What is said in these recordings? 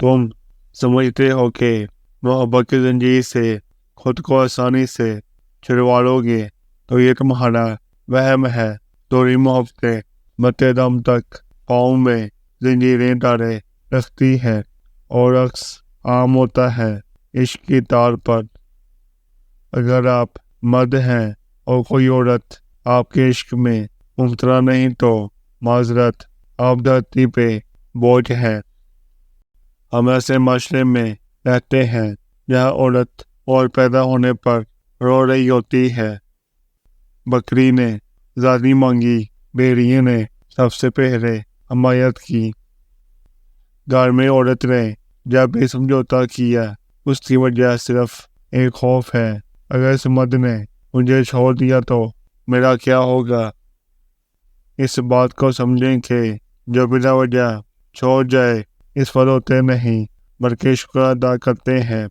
तुम समझते हो कि मोहब्बत की जंजीर से खुद को आसानी से छुड़वा लोगे तो ये तुम्हारा वहम है। थोड़ी मोहब्बतें मरते दम तक पाँव में जंजीरें डाले रखती है और अक्स आम होता है इश्क की तार पर। अगर आप मर्द हैं और कोई औरत आपके इश्क में मुबतला नहीं तो माजरत, आप धरती पे बोझ हैं। हम ऐसे माशरे में रहते हैं जहाँ औरत और पैदा होने पर रो रही होती है। बकरी ने ज़ादी मांगी, भेड़िए ने सबसे पहले हमायत की। घर में औरत ने जब भी समझौता किया उसकी वजह सिर्फ एक खौफ है, अगर इस मर्द ने मुझे छोड़ दिया तो मेरा क्या होगा। इस बात को समझें कि जो बिना वजह छोड़ जाए इस पर होते नहीं बल्कि शुक्र अदा करते हैं।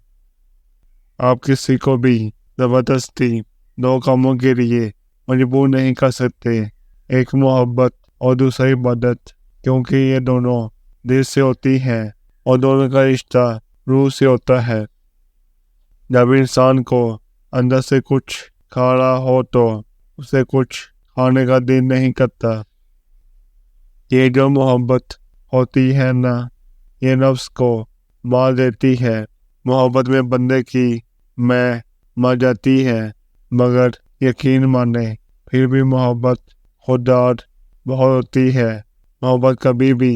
आप किसी को भी ज़बरदस्ती दो कामों के लिए मजबूर नहीं कर सकते, एक मोहब्बत और दूसरी इबादत, क्योंकि ये दोनों दिल से होती हैं और दोनों का रिश्ता रूह से होता है। जब इंसान को अंदर से कुछ खा रहा हो तो उसे कुछ खाने का दिल नहीं करता। ये जो मोहब्बत होती है ना, ये नफ्स को मार देती है। मोहब्बत में बंदे की मैं मर जाती है, मगर यकीन माने फिर भी मोहब्बत खुददार बहुत होती है। मोहब्बत कभी भी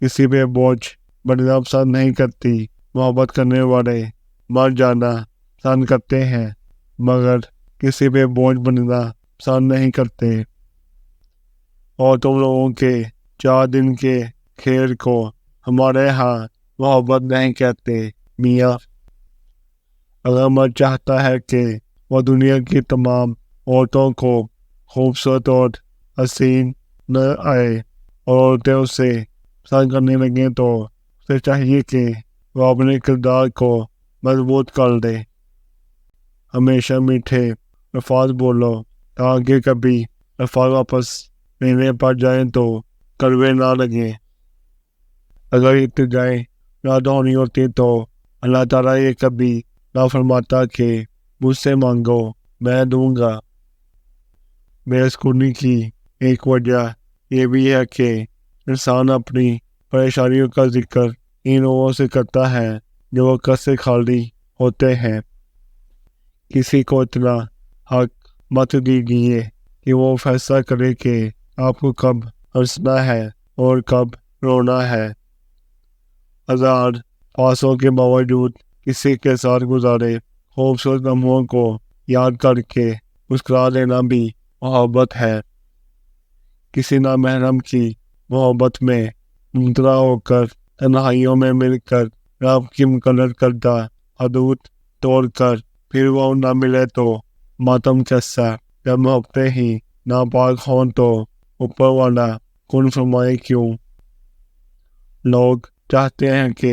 किसी पे बोझ बनना पसंद नहीं करती। मोहब्बत करने वाले मर जाना पसंद करते हैं, मगर किसी पे बोझ बनना पसंद नहीं करते। और तुम लोगों के 4 दिन के खेल को हमारे यहाँ मोहब्बत नहीं कहते मियाँ। अगर मर्द चाहता है कि वह दुनिया की तमाम औरतों को खूबसूरत और हसीन न आए और औरतें उसे पसंद करने लगें तो उसे चाहिए कि वह अपने किरदार को मजबूत कर दे। हमेशा मीठे अल्फाज बोलो ताकि कभी अल्फाज वापस लेने पर जाएं तो कड़वे ना लगें। अगर इत्तेजाएं याद होनी होती तो अल्लाह ताला ये कभी ना फरमाता कि मुझसे मांगो मैं दूंगा। बेसुकूनी की एक वजह ये भी है कि इंसान अपनी परेशानियों का जिक्र इन लोगों से करता है जो वक़्त से खाली होते हैं। किसी को इतना हक मत दीजिए कि वो फैसला करे कि आपको कब हंसना है और कब रोना है। हजार ख्वाहिशों के बावजूद किसी के साथ गुजारे खूबसूरत लम्हों को याद करके मुस्कुरा देना भी मोहब्बत है। किसी नामहरम की मोहब्बत में मुबतला होकर तन्हाइयों में मिलकर रब की मुकर्रर करदा हदूद तोड़कर फिर वो ना मिले तो मातम कैसा। जब मोहब्बतें ही नापाक हों तो ऊपर वाला कौन फरमाए क्यों। लोग चाहते हैं कि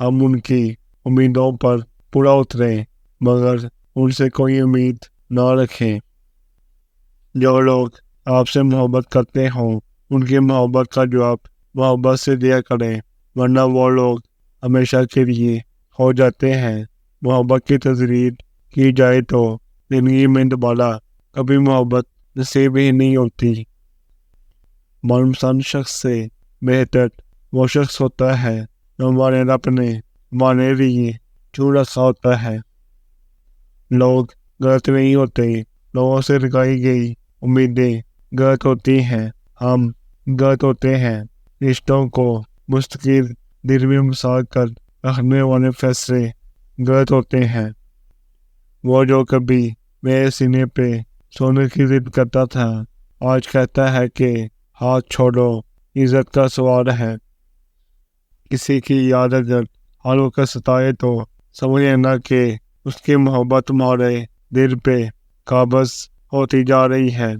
हम उनकी उम्मीदों पर पूरा उतरें, मगर उनसे कोई उम्मीद ना रखें। जो लोग आपसे मोहब्बत करते हों उनकी मोहब्बत का जवाब मोहब्बत से दिया करें, वरना वो लोग हमेशा के लिए हो जाते हैं। मोहब्बत की तजरीद की जाए तो जिंदगी में दोबारा कभी मोहब्बत नसीब ही नहीं होती। मनपसंद शख्स से बेहतर वो शख्स होता है जो हमारे रब ने हमारे लिए चुन रखा होता है। लोग गलत नहीं होते, लोगों से लगाई गई उम्मीदें गलत होती हैं। हम गलत होते हैं। रिश्तों को मुस्तकिल दिल में बसा कर रखने वाले फैसले गलत होते हैं। वो जो कभी मेरे सीने पे सोने की जिद करता था आज कहता है कि हाथ छोड़ो, इज्जत का सवाल है। किसी की याद अगर हर वक्त सताए तो समझ लेना कि उसकी मोहब्बत तुम्हारे दिल पे काबज़ होती जा रही है।